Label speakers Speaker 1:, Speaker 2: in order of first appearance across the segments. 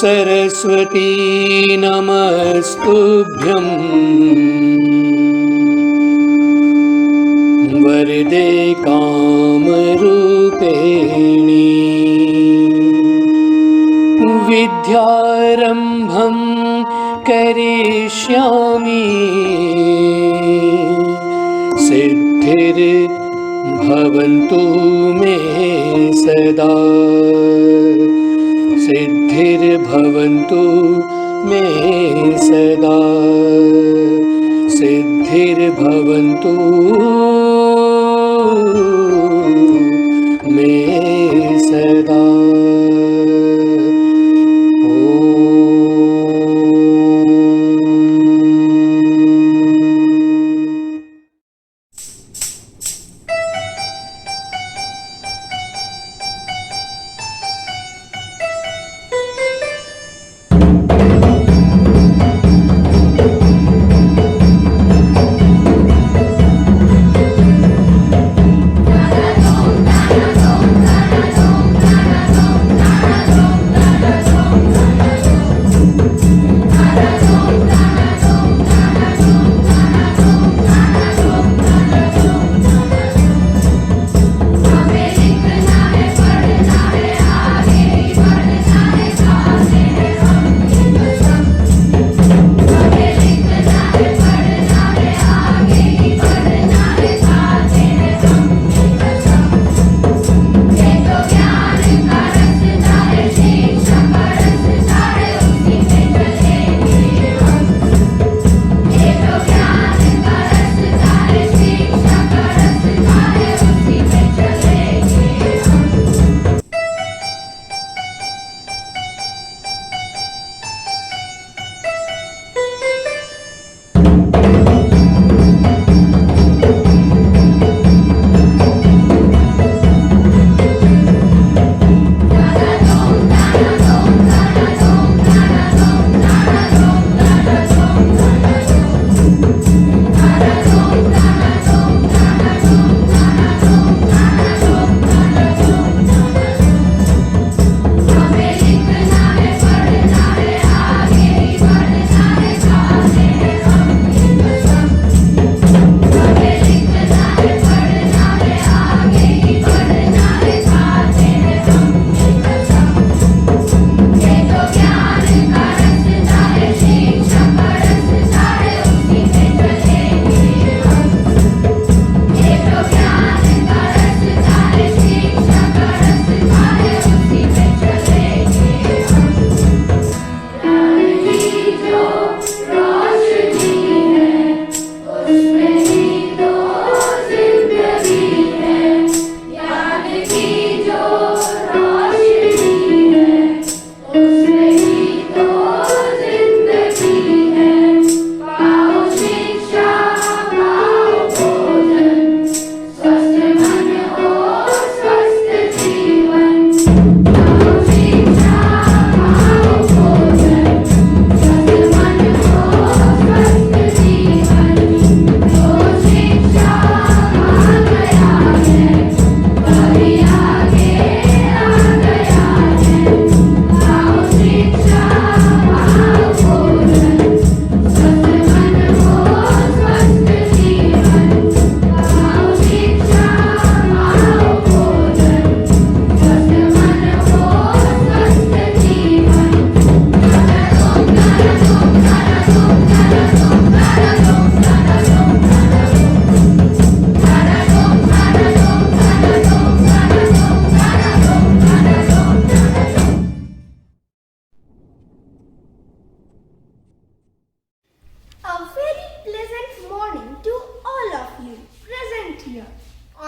Speaker 1: सरस्वती नमस्तुभ्यं वरदे कामरूपिणी विद्यारम्भं करिष्यामि सिद्धिर्भवन्तु मे सदा सिद्धिर्भवन्तु मे सदा सिद्धिर्भवन्तु मे सदा।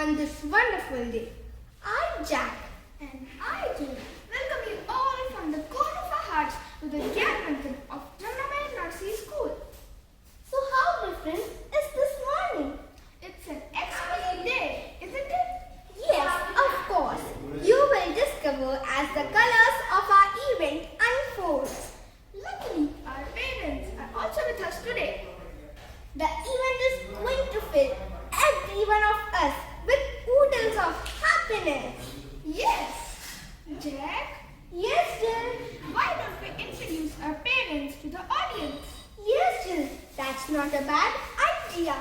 Speaker 2: on this wonderful day. I'm Jack.
Speaker 3: And I too welcome you all from the corner of our hearts to the Gyanmanthan of Gyanmanthan Nursery School.
Speaker 2: So how different is this morning?
Speaker 3: It's an exciting day, isn't it?
Speaker 2: Yes, of course. You will discover as the colors of our event unfolds.
Speaker 3: Luckily, our parents are also with us today.
Speaker 2: The event is going to fill every one of us with oodles of happiness.
Speaker 3: Yes, Jack.
Speaker 2: not a bad idea.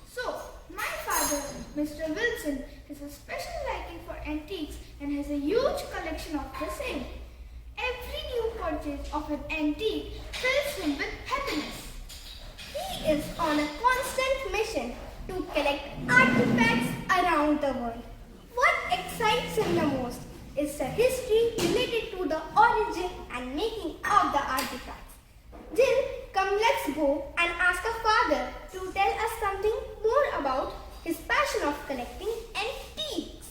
Speaker 3: So, my father, Mr. Wilson, has a special liking for antiques and has a huge collection of the same. Every new purchase of an antique fills him with happiness.
Speaker 2: He is on a constant mission to collect artifacts around the world. What excites him the most is the history related to the origin and making of the artifacts. Jill, come let's go and ask our father to tell us something more about his passion of collecting antiques.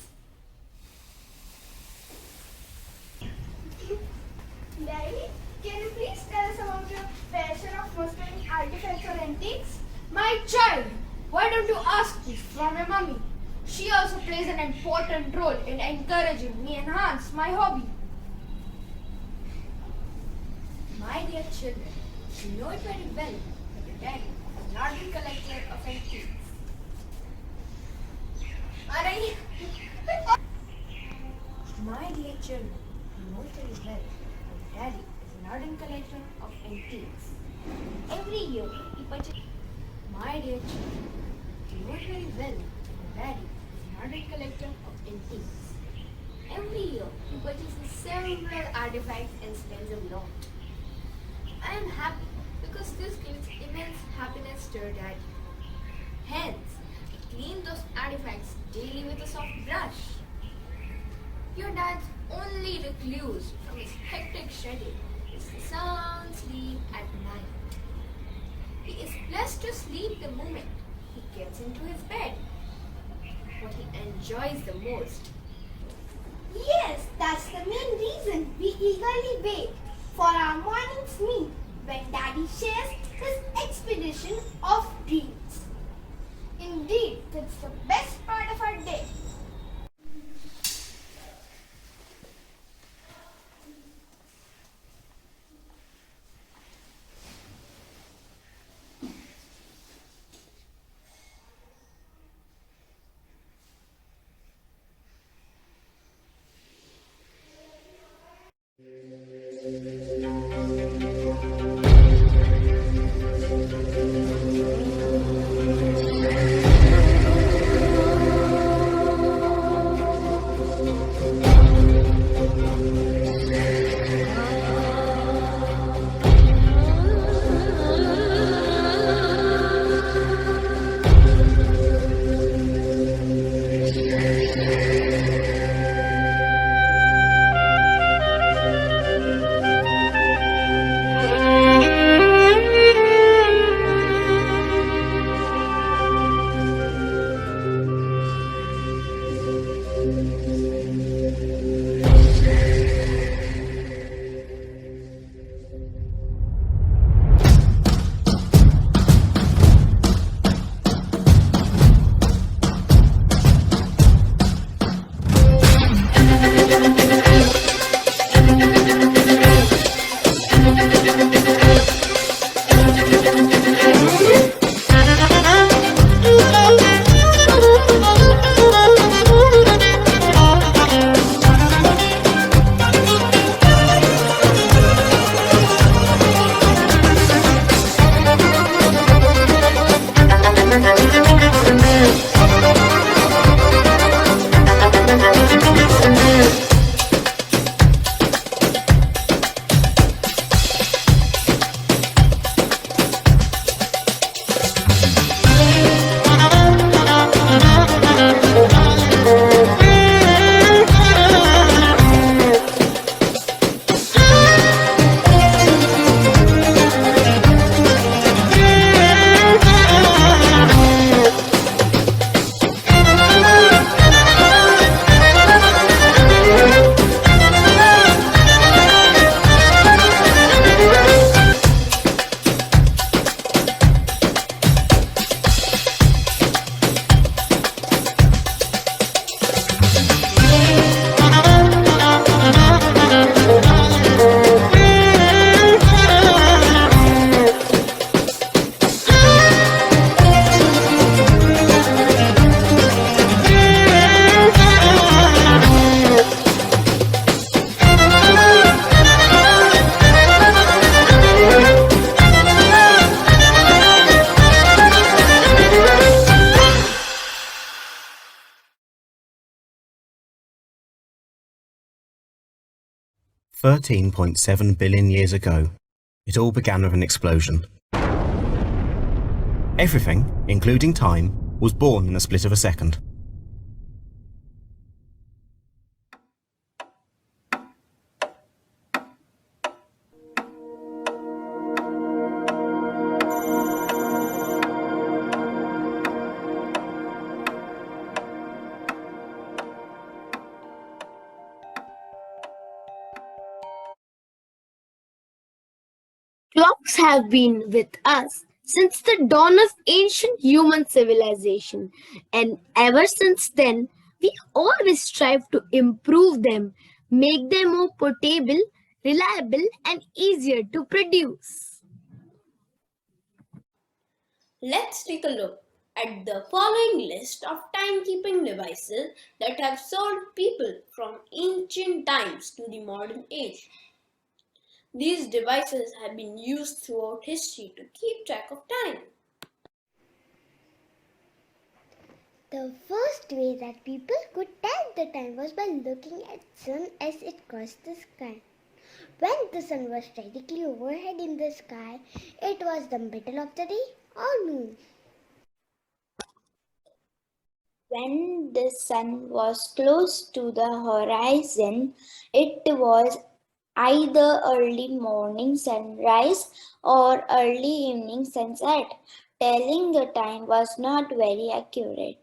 Speaker 3: Daddy, can you please tell us about your passion of mustering artifacts or antiques?
Speaker 4: My child, why don't you ask this from your mummy? She also plays an important role in encouraging me enhance my hobby. My dear children, you know it very well that your daddy is not the collector of antiques. My dear children, you know it very well that daddy is an ardent collector of antiques. Every year he purchases. My dear children, you know it very well that daddy is an ardent collector of antiques. Every year he purchases several artifacts and spends a lot. I am happy because this gives immense happiness to your daddy. Hence, I clean those artifacts daily with a soft brush. Your dad's only recluse from his hectic schedule is the sound sleep at night. He is blessed to sleep the moment he gets into his bed. What he enjoys the most.
Speaker 2: Yes, that's the main reason we eagerly wait for our morning's meal when Daddy shares his expedition of dreams.
Speaker 3: Indeed, that's the best part of our day.
Speaker 5: 13.7 billion years ago, it all began with an explosion. Everything, including time, was born in the split of a second.
Speaker 6: Clocks have been with us since the dawn of ancient human civilization, and ever since then, we always strive to improve them, make them more portable, reliable, and easier to produce.
Speaker 7: Let's take a look at the following list of timekeeping devices that have served people from ancient times to the modern age. These devices have been used throughout history to keep track of time.
Speaker 2: The first way that people could tell the time was by looking at sun as it crossed the sky. When the sun was directly overhead in the sky, it was the middle of the day or noon.
Speaker 8: When the sun was close to the horizon, it was either early morning sunrise or early evening sunset. Telling the time was not very accurate.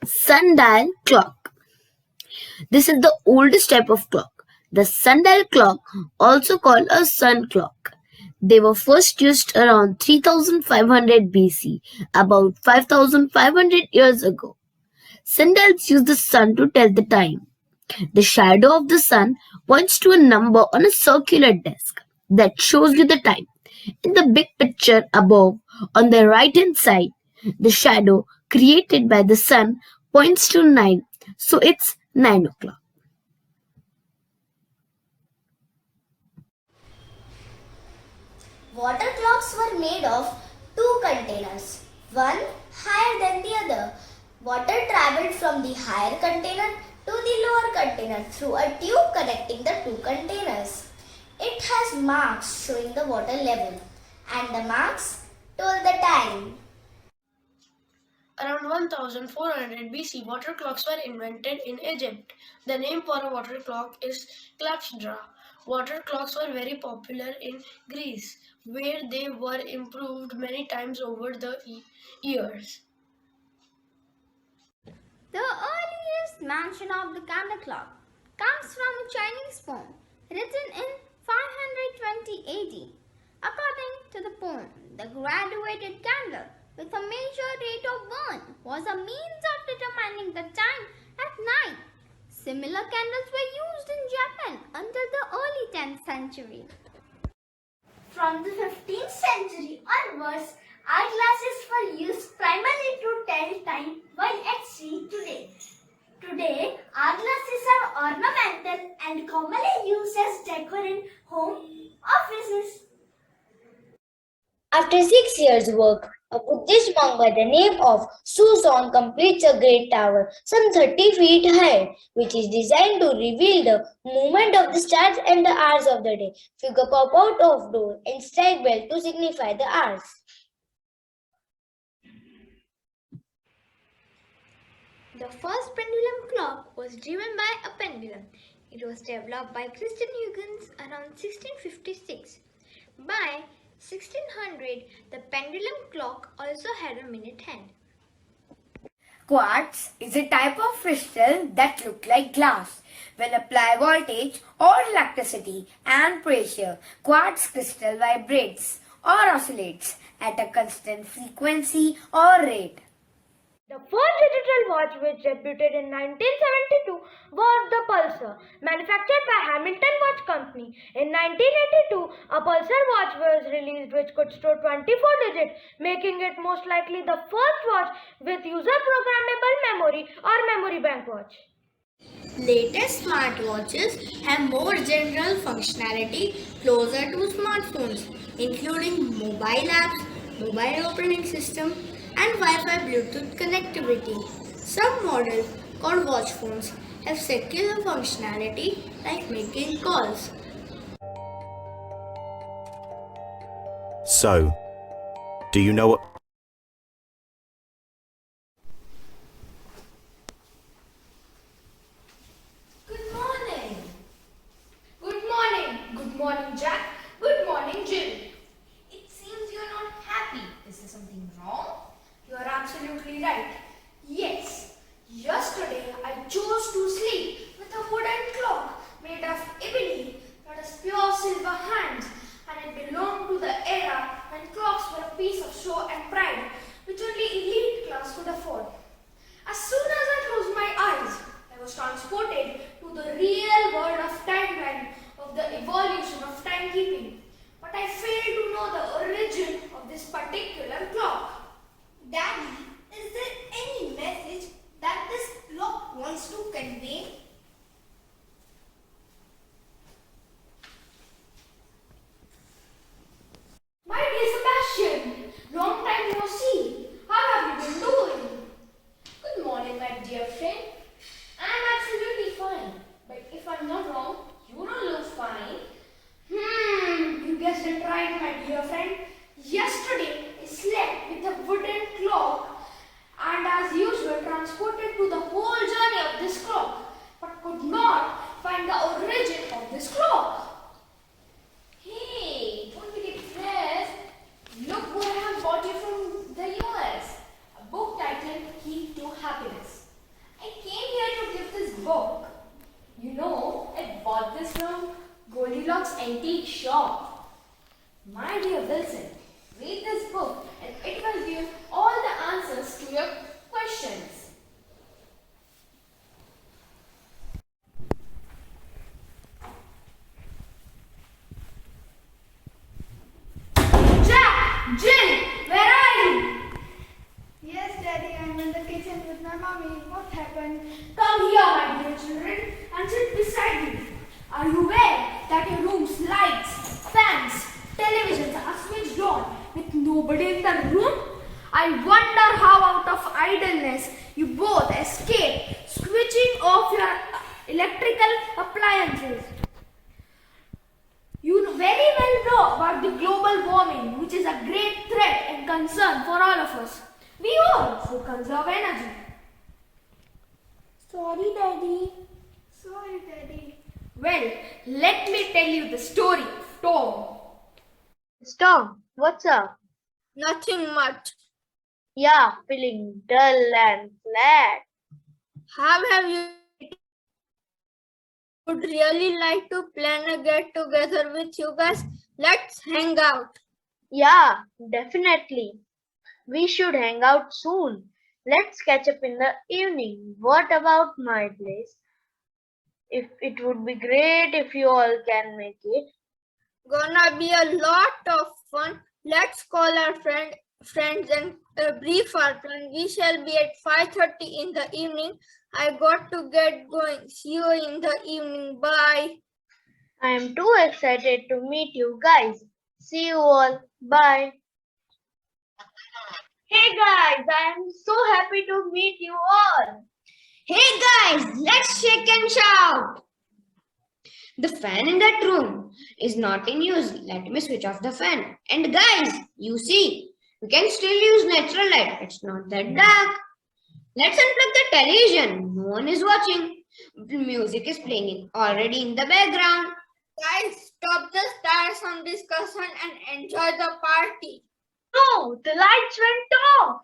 Speaker 6: Sundial clock. This is the oldest type of clock. The sundial clock, also called a sun clock. They were first used around 3500 BC, about 5500 years ago. Sundials use the sun to tell the time. The shadow of the sun points to a number on a circular disk that shows you the time. In the big picture above, on the right hand side, the shadow created by the sun points to 9, so it's 9 o'clock.
Speaker 2: Water clocks were made of two containers, one higher than the other. Water traveled from the higher container to the lower container through a tube connecting the two containers. It has marks showing the water level, and the marks told the time.
Speaker 9: Around 1400 BC, water clocks were invented in Egypt. The name for a water clock is klapsdra. Water clocks were very popular in Greece, where they were improved many times over the years.
Speaker 3: The earliest mention of the candle clock comes from a Chinese poem written in 520 AD. According to the poem, the graduated candle with a major rate of burn was a means of determining the time at night. Similar candles were used in Japan until the early 10th century.
Speaker 2: From the 15th century onwards, eyeglasses were used primarily to tell time while at sea today. Today, eyeglasses are ornamental and commonly used as decor in home offices.
Speaker 8: After 6 years' work, a Buddhist monk by the name of Suzong completes a great tower, some 30 feet high, which is designed to reveal the movement of the stars and the hours of the day. Figure pop out of door and strike bell to signify the hours.
Speaker 3: The first pendulum clock was driven by a pendulum. It was developed by Christian Huygens around 1656. By 1600, the pendulum clock also had a minute hand.
Speaker 10: Quartz is a type of crystal that looks like glass. When applied voltage or electricity and pressure, quartz crystal vibrates or oscillates at a constant frequency or rate.
Speaker 11: The first digital watch, which debuted in 1972, was the Pulsar, manufactured by Hamilton Watch Company. In 1982, a Pulsar watch was released which could store 24 digits, making it most likely the first watch with user-programmable memory or memory bank watch.
Speaker 12: Latest smartwatches have more general functionality closer to smartphones, including mobile apps, mobile operating system, and Wi-Fi Bluetooth connectivity. Some models, called watch phones, have secular functionality like making calls.
Speaker 5: So, do you know what?
Speaker 4: Good morning. Good morning. Good morning, Jack. Good morning, Jill. It seems you're not happy. Is there something wrong? You are absolutely right. Yes. Yesterday I chose to sleep with a wooden clock made of ebony that has pure silver hands, and it belonged to the era when clocks were a piece of show and pride which only elite class could afford. As soon as I closed my eyes, I was transported to the real world of timeline, of the evolution of timekeeping. But I failed to know the origin of this particular clock.
Speaker 2: Daddy, is there any message that this clock wants to convey?
Speaker 4: My dear Sebastian, long time no see. How have you been doing? Good morning, my dear friend. I'm absolutely fine. But if I'm not wrong, you don't look fine. You guessed it right, my dear friend. Yesterday, I slept with a wooden clock and as usual transported to the whole journey of this clock, but could not find the origin of this clock. Hey, don't be depressed. Look what I have bought you from the US. A book titled Key to Happiness. I came here to give this book. You know, I bought this from Goldilocks Antique Shop. My dear Wilson, read this book and it will give all the answers to your questions. Jack! Jill! Where are you?
Speaker 3: Yes, Daddy, I'm in the kitchen with my mommy. What happened?
Speaker 4: Come here, my dear children, and sit beside me. Are you aware that your room's lights, fans, televisions are switched on with nobody in the room? I wonder how out of idleness you both escape switching off your electrical appliances. You very well know about the global warming, which is a great threat and concern for all of us. We all should conserve energy.
Speaker 3: Sorry, Daddy. Sorry, Daddy.
Speaker 4: Well, let me tell you the story of Tom.
Speaker 11: Tom, what's up?
Speaker 3: Nothing much.
Speaker 11: Yeah, feeling dull and flat.
Speaker 3: How have you? Would really like to plan a get together with you guys. Let's hang out.
Speaker 11: Yeah, definitely. We should hang out soon. Let's catch up in the evening. What about my place? If it would be great if you all can make it.
Speaker 3: Gonna be a lot of fun. Let's call our friends and brief our plan. We shall be at 5:30 in the evening. I got to get going. See you in the evening. Bye.
Speaker 11: I am too excited to meet you guys. See you all. Bye. Hey guys, I am so happy to meet you all.
Speaker 8: Hey guys, let's shake and shout. The fan in that room is not in use. Let me switch off the fan. And guys, you see, we can still use natural light. It's not that dark. Let's unplug the television. No one is watching. Music is playing already in the background.
Speaker 3: Guys, stop this tiresome discussion and enjoy the party.
Speaker 11: No, the lights went off.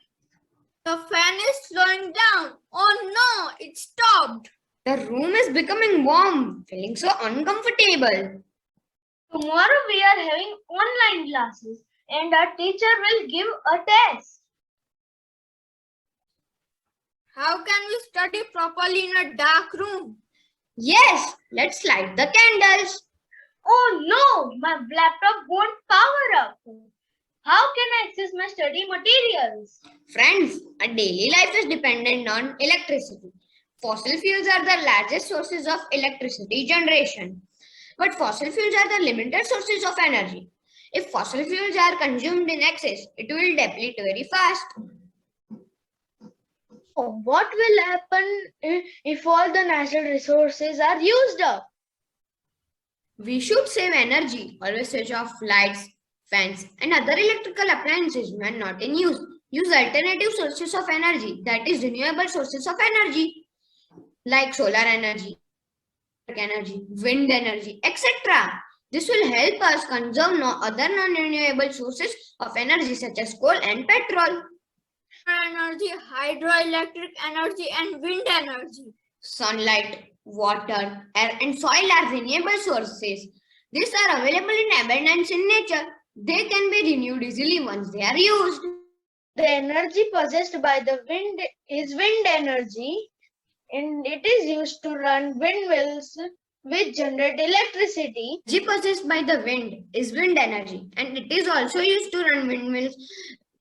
Speaker 3: The fan is slowing down. Oh no, it stopped.
Speaker 8: The room is becoming warm, feeling so uncomfortable.
Speaker 11: Tomorrow we are having online classes and our teacher will give a test.
Speaker 3: How can we study properly in a dark room?
Speaker 8: Yes, let's light the candles.
Speaker 11: Oh no, my laptop won't power up. How can I access my study materials?
Speaker 8: Friends, our daily life is dependent on electricity. Fossil fuels are the largest sources of electricity generation. But fossil fuels are the limited sources of energy. If fossil fuels are consumed in excess, it will deplete very fast.
Speaker 11: What will happen if all the natural resources are used up?
Speaker 13: We should save energy. Always switch off lights, fans, and other electrical appliances when not in use. Use alternative sources of energy, that is, renewable sources of energy, like solar energy, energy, wind energy, etc. This will help us conserve no other non-renewable sources of energy such as coal and petrol.
Speaker 8: Energy, hydroelectric energy, and wind energy.
Speaker 13: Sunlight, water, air, and soil are renewable sources. These are available in abundance in nature. They can be renewed easily once they are used.
Speaker 11: The energy possessed by the wind is wind energy, and it is used to run windmills which generate electricity.
Speaker 13: Energy possessed by the wind is wind energy, and it is also used to run windmills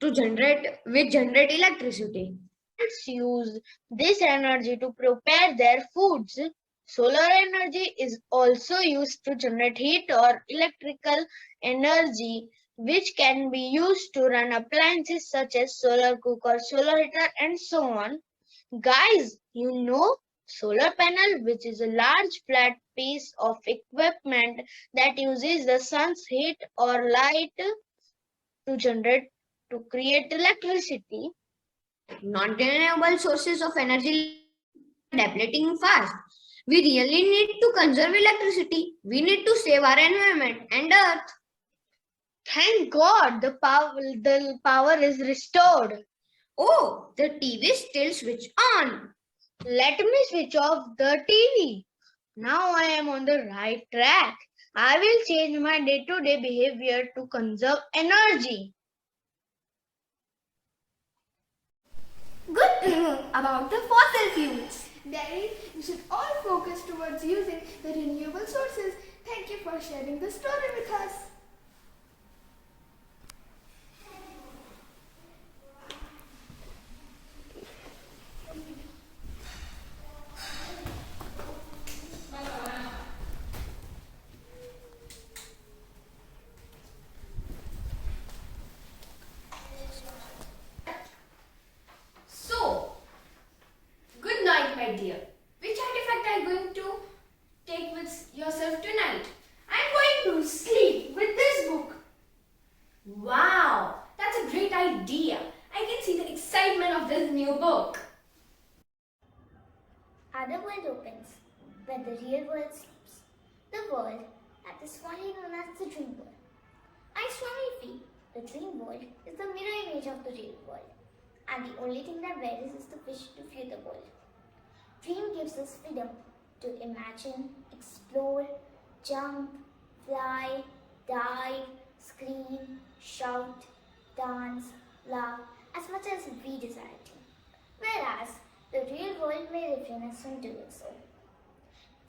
Speaker 13: to generate electricity.
Speaker 11: Plants use this energy to prepare their foods. Solar energy is also used to generate heat or electrical energy, which can be used to run appliances such as solar cooker, solar heater, and so on. Guys, solar panel, which is a large flat piece of equipment that uses the sun's heat or light to create electricity.
Speaker 13: Non-renewable sources of energy are depleting fast. We really need to conserve electricity. We need to save our environment and earth.
Speaker 11: Thank God the power is restored.
Speaker 13: Oh, the TV is still switched on.
Speaker 11: Let me switch off the TV. Now I am on the right track. I will change my day-to-day behavior to conserve energy.
Speaker 2: Good to know about the fossil fuels.
Speaker 3: Daddy, we should all focus towards using the renewable sources. Thank you for sharing the story with us.
Speaker 10: So, good night, my dear. Which artifact are you going to take with yourself tonight? I'm going to sleep with this book. Wow, that's a great idea. I can see the excitement of this new book.
Speaker 2: Other world opens when the real world sleeps. The world that is finally known as the dream world. I strongly feel the dream world is the mirror image of the real world, and the only thing that varies is the wish to view the world. Dream gives us freedom to imagine, explore, jump, fly, dive, scream, shout, dance, laugh as much as we desire to. Whereas the real world may refrain us from doing so.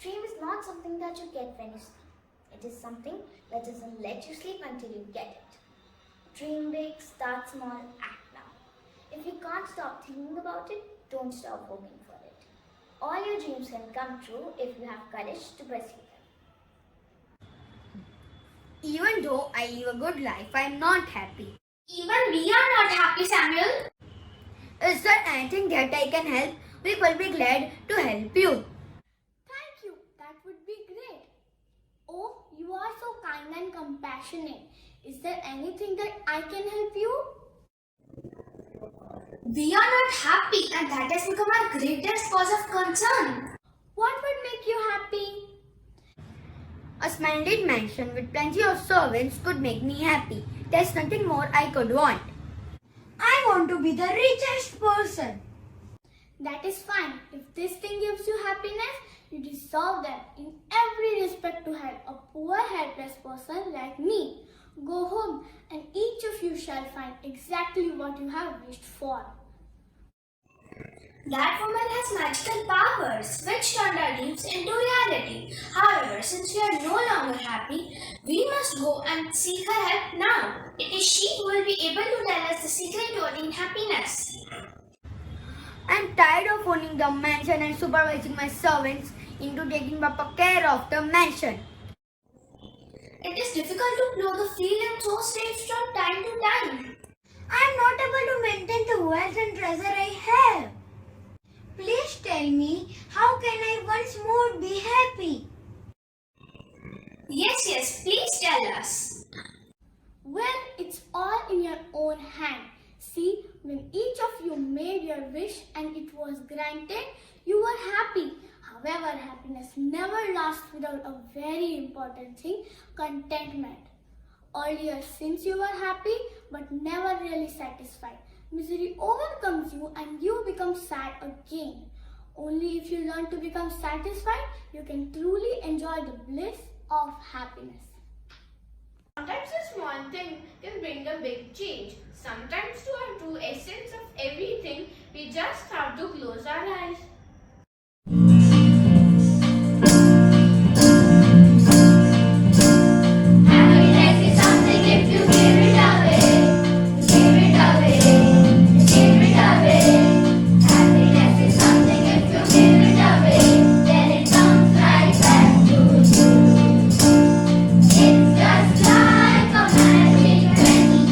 Speaker 2: Dream is not something that you get when you sleep. It is something that doesn't let you sleep until you get it. Dream big, start small, act now. If you can't stop thinking about it, don't stop working for it. All your dreams can come true if you have courage to pursue them.
Speaker 10: Even though I live a good life, I am not happy.
Speaker 2: Even we are not happy, Samuel.
Speaker 10: Is there anything that I can help? We will be glad to help you.
Speaker 3: Thank you. That would be great. Oh, you are so kind and compassionate. Is there anything that I can help you?
Speaker 10: We are not happy, and that has become our greatest cause of concern.
Speaker 3: What would make you happy?
Speaker 10: A splendid mansion with plenty of servants could make me happy. There's nothing more I could want. I want to be the richest person.
Speaker 3: That is fine. If this thing gives you happiness, you deserve them in every respect to help a poor helpless person like me. Go home and each of you shall find exactly what you have wished for.
Speaker 10: That woman has magical powers, which turned our dreams into reality. However, since we are no longer happy, we must go and seek her help now. It is she who will be able to tell us the secret to attain happiness. I'm tired of owning the mansion and supervising my servants into taking proper care of the mansion. It is difficult to blow the field and sow seeds from time to time. I'm not able to maintain the wealth and treasure I have.
Speaker 2: Please tell me, how can I once more be happy?
Speaker 12: Yes, please tell us.
Speaker 3: Well, it's all in your own hand. See, when each of you made your wish and it was granted, you were happy. However, happiness never lasts without a very important thing, contentment. Earlier, since you were happy but never really satisfied, misery overcomes you and you become sad again. Only if you learn to become satisfied, you can truly enjoy the bliss of happiness.
Speaker 11: Sometimes a small thing can bring a big change. Sometimes to our true essence of everything, we just have to close our eyes.
Speaker 2: Happiness is something if you give it away, give it away, give it away. Happiness is something if you give it away, then it comes right back to you. It's just like a magic penny.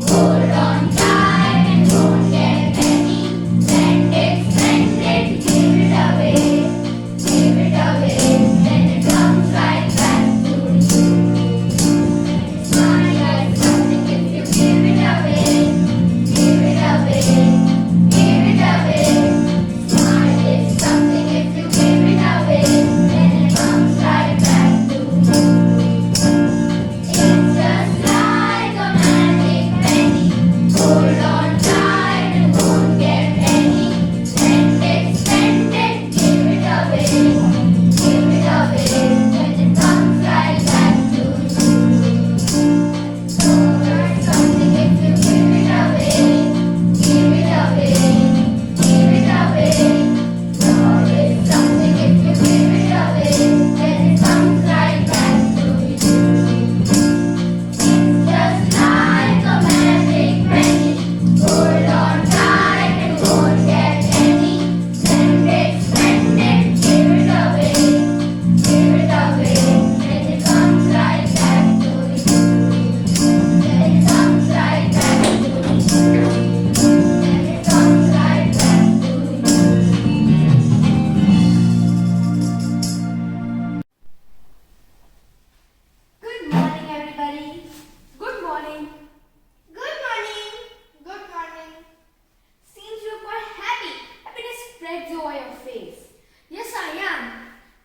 Speaker 2: Hold on tight and won't get any. Spend it, give it away, then it comes right back to you. Smile is something if you give it away, give it away, give it away. Smile is something if you give it away, then it comes right back to you. It's just like a magic penny. Hold on tight and won't get any. Spend it, give it away, then it comes right back to you. Something if you give it away, give it away, give it away. Always something if you give it away, then it comes right back to you. It's just like a magic penny. Hold on tight and won't get any. Spend it, give it away, then it comes right back to you. Then it comes right back to you. Then it comes right back to you.
Speaker 10: Good morning, everybody. Good morning.
Speaker 2: Good morning.
Speaker 3: Good morning.
Speaker 10: Seems you're quite happy. Happiness spreads over your face. Yes, I am.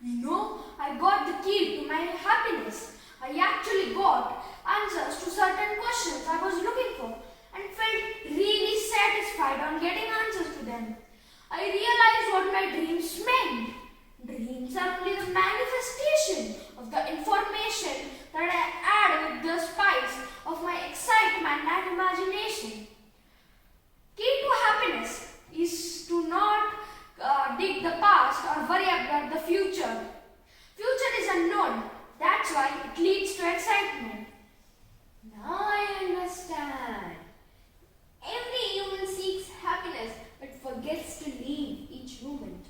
Speaker 10: You know, I got the key to my happiness. I actually got answers to certain questions I was looking for and felt really satisfied on getting answers to them. I realized what my dreams meant. Dreams are only the manifestation of the information that I add with the spice of my excitement and imagination. Key to happiness is to not dig the past or worry about the future. Future is unknown. That's why it leads to excitement. Now I understand. Every human seeks happiness but forgets to live each moment.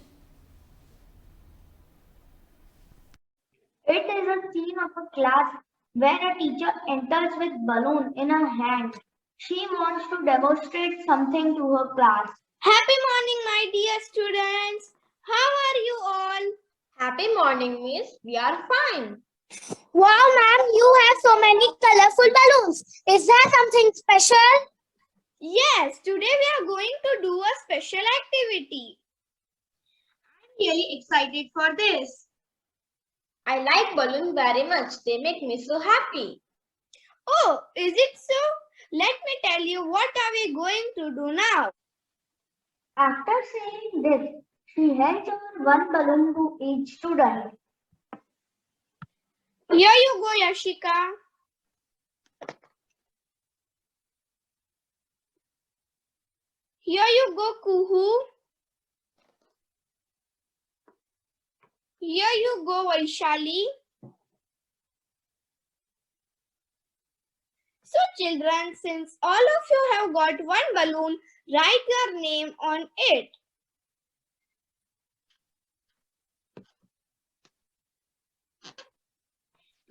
Speaker 8: It is a scene of a class when a teacher enters with balloon in her hand. She wants to demonstrate something to her class.
Speaker 7: Happy morning, my dear students. How are you all?
Speaker 11: Happy morning, miss. We are fine.
Speaker 2: Wow, ma'am, you have so many colorful balloons. Is there something special?
Speaker 7: Yes, today we are going to do a special activity. I'm really excited for this.
Speaker 11: I like balloons very much. They make me so happy.
Speaker 7: Oh, is it so? Let me tell you what are we going to do now.
Speaker 8: After saying this, she hands over one balloon to each student.
Speaker 7: Here you go, Yashika. Here you go, Kuhu. Here you go, Vaishali. So children, since all of you have got one balloon, write your name on it.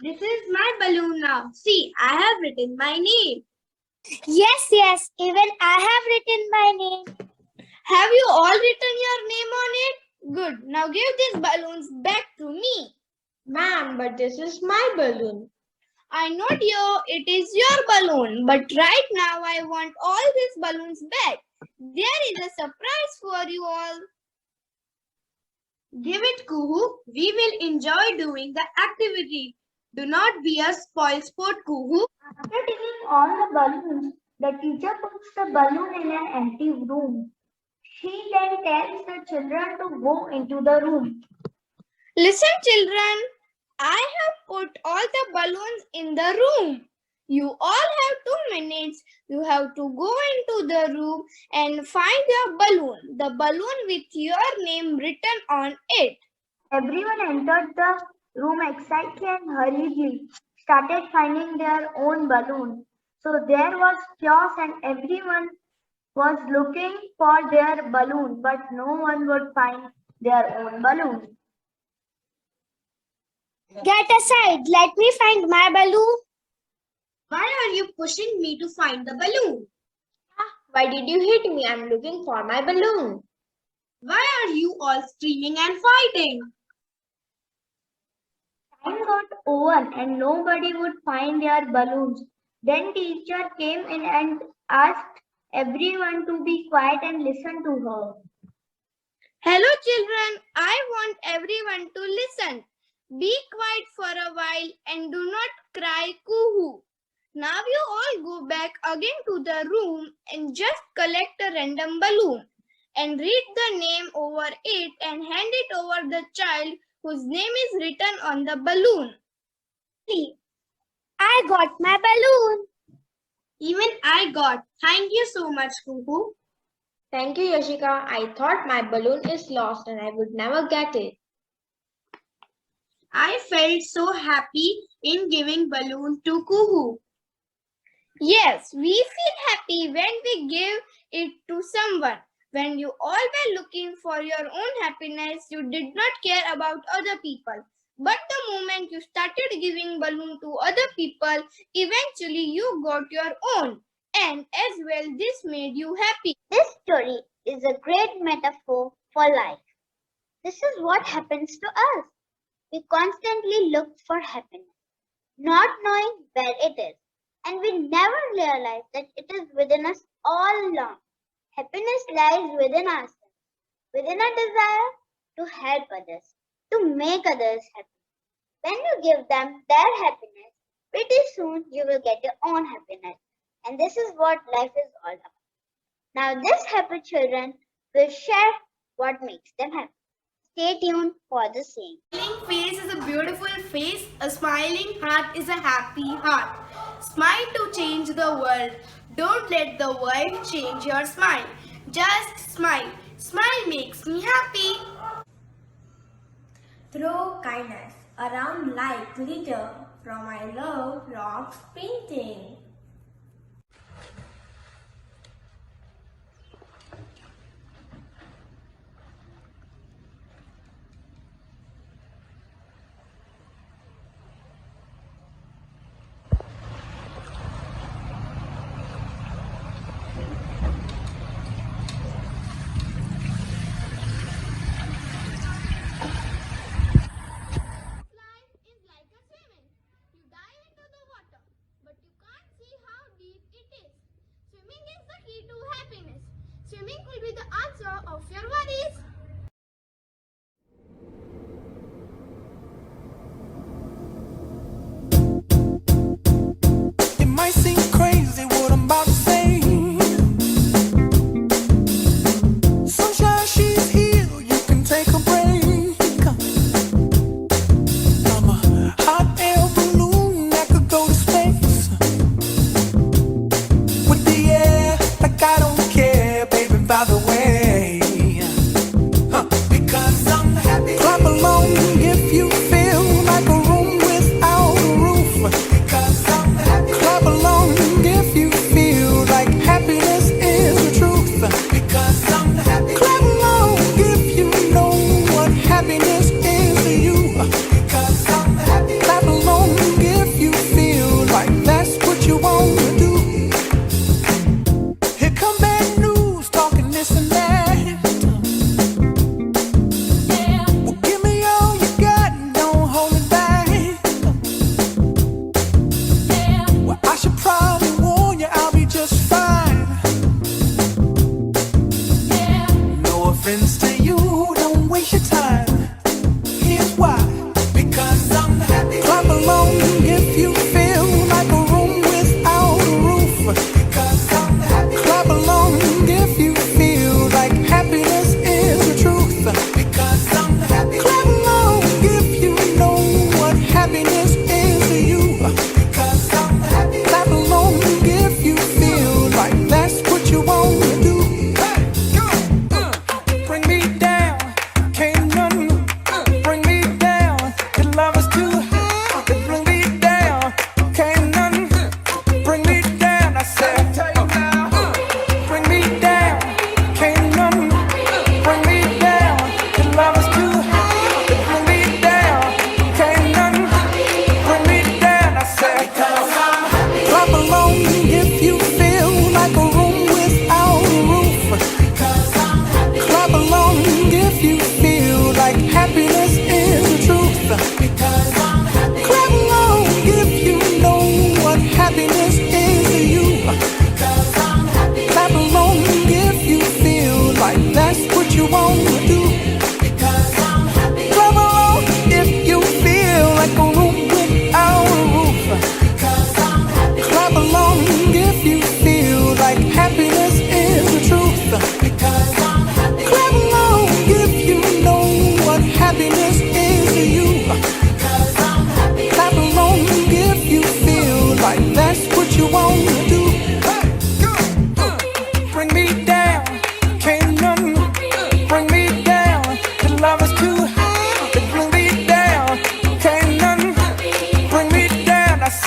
Speaker 7: This is my balloon now. See, I have written my name.
Speaker 2: Yes, even I have written my name. Have you all written your name on it? Good. Now give these balloons back to me.
Speaker 11: Ma'am, but this is my balloon.
Speaker 2: I know, dear, it is your balloon, but right now I want all these balloons back. There is a surprise for you all.
Speaker 11: Give it, Kuhu. We will enjoy doing the activity. Do not be a spoil sport, Kuhu.
Speaker 8: After taking all the balloons, the teacher puts the balloon in an empty room. She then tells the children to go into the room.
Speaker 2: Listen, children, I have put all the balloons in the room. You all have 2 minutes. You have to go into the room and find your balloon, the balloon with your name written on it.
Speaker 8: Everyone entered the room excitedly and hurriedly started finding their own balloon. So there was chaos and everyone was looking for their balloon, but no one would find their own balloon.
Speaker 2: Get aside, let me find my balloon.
Speaker 11: Why are you pushing me to find the balloon? Why did you hit me? I'm looking for my balloon. Why are you all screaming and fighting?
Speaker 8: Time got over and nobody would find their balloons. Then teacher came in and asked everyone to be quiet and listen to her.
Speaker 2: Hello, children. I want everyone to listen. Be quiet for a while and do not cry kuhu. Now you all go back again to the room and just collect a random balloon and read the name over it and hand it over the child whose name is written on the balloon.
Speaker 8: I got my balloon.
Speaker 11: Even I got. Thank you so much, Kuhu. Thank you, Yoshika. I thought my balloon is lost and I would never get it. I felt so happy in giving balloon to Kuhu.
Speaker 2: Yes, we feel happy when we give it to someone. When you all were looking for your own happiness, you did not care about other people. But the moment you started giving balloon to other people, eventually you got your own. And as well, this made you happy.
Speaker 8: This story is a great metaphor for life. This is what happens to us. We constantly look for happiness, not knowing where it is. And we never realize that it is within us all along. Happiness lies within ourselves, within a desire to help others, to make others happy. When you give them their happiness, pretty soon you will get your own happiness. And this is what life is all about. Now, these happy children will share what makes them happy. Stay tuned for the same.
Speaker 2: A smiling face is a beautiful face. A smiling heart is a happy heart. Smile to change the world. Don't let the world change your smile. Just smile. Smile makes me happy.
Speaker 11: Throw kindness around like glitter from I Love Rocks painting.
Speaker 2: Swimming will be the answer of your worries.
Speaker 14: It might seem crazy what I'm about to say. Sunshine, she's here, you can take a break. I'm a hot air balloon that could go to space. With the air, like I don't care, baby, by the way.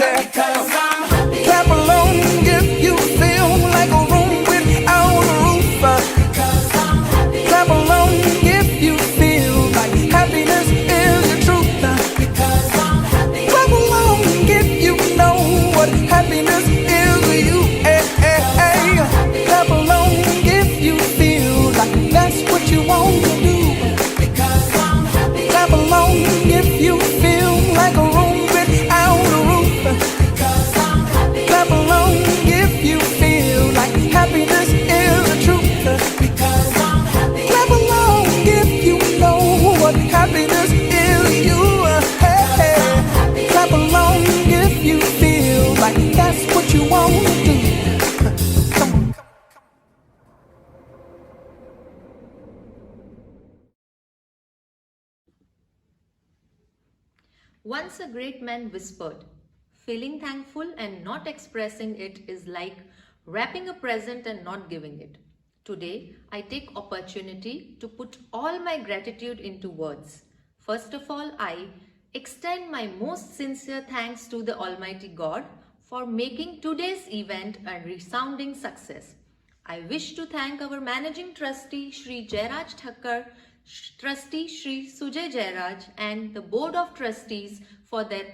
Speaker 14: say, clap along if you feel like a room without a roof. Clap along if you feel like happiness is the truth. Clap along if you know what happiness is to you. Clap along if you feel like that's what you want to do. Clap along if you feel like a room without a roof. Clap along if you feel like happiness is the truth. Clap along if you know what happiness is to you. Clap along if you feel like that's what you want to do.
Speaker 15: Once a great man whispered, feeling thankful and not expressing it is like wrapping a present and not giving it. Today, I take opportunity to put all my gratitude into words. First of all, I extend my most sincere thanks to the Almighty God for making today's event a resounding success. I wish to thank our Managing Trustee Shri Jairaj Thakkar, Trustee Shri Sujay Jairaj and the Board of Trustees for their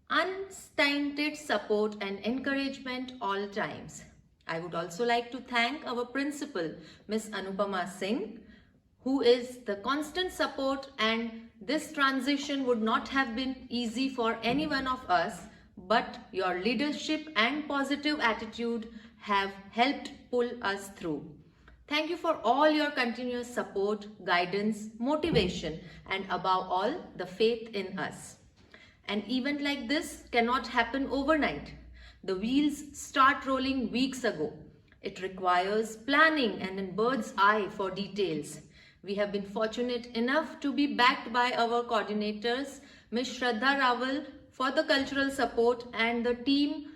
Speaker 15: unstinted support and encouragement all times. I would also like to thank our principal, Miss Anupama Singh, who is the constant support, and this transition would not have been easy for any one of us, but your leadership and positive attitude have helped pull us through. Thank you for all your continuous support, guidance, motivation, and above all, the faith in us. An event like this cannot happen overnight. The wheels start rolling weeks ago. It requires planning and a bird's eye for details. We have been fortunate enough to be backed by our coordinators, Ms. Shraddha Rawal, for the cultural support, and the team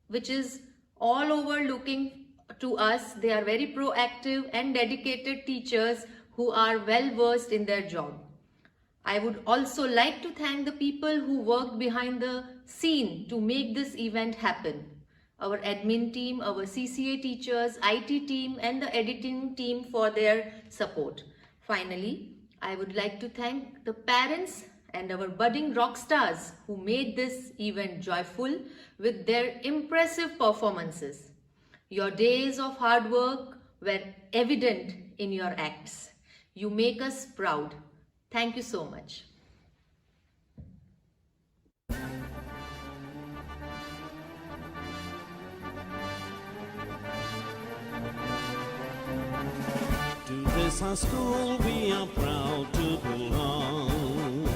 Speaker 15: which is all over looking to us. They are very proactive and dedicated teachers who are well versed in their job. I would also like to thank the people who worked behind the scene to make this event happen. Our admin team, our CCA teachers, IT team and the editing team for their support. Finally, I would like to thank the parents and our budding rock stars who made this event joyful with their impressive performances. Your days of hard work were evident in your acts. You make us proud. Thank you so much.
Speaker 16: To this our school we are proud to belong,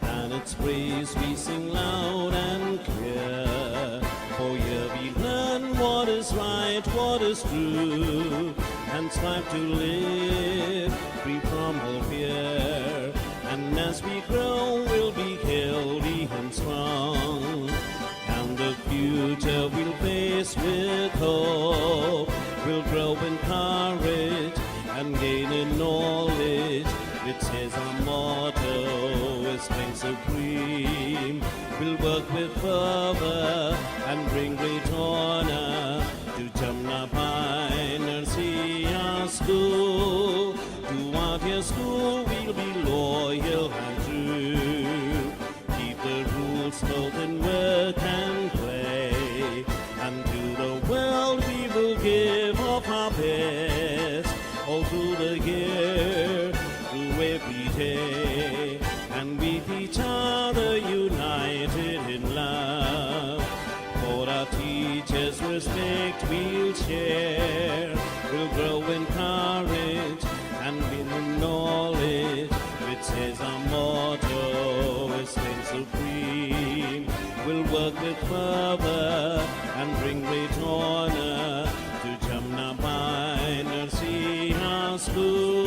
Speaker 16: and its praise we sing loud and clear. For here we learn what is right, what is true, and strive to live free from all fear. And as we grow, we'll be healthy and strong, and the future we'll face with hope. We'll grow in courage and gain in knowledge, which says our motto is strength supreme. We'll work with fervor and bring great honor to Jamnapine Nursery School. To our dear school we'll be loyal and true. Keep the rules both in work and play, and to the world we will give of our best, all through the year, through every day, and with each other united in love. For our teachers' respect we'll share, we'll grow in courage and win in knowledge, which says our motto is strength supreme. We'll work with fervor and bring great honor to Jamnapine Nursery School.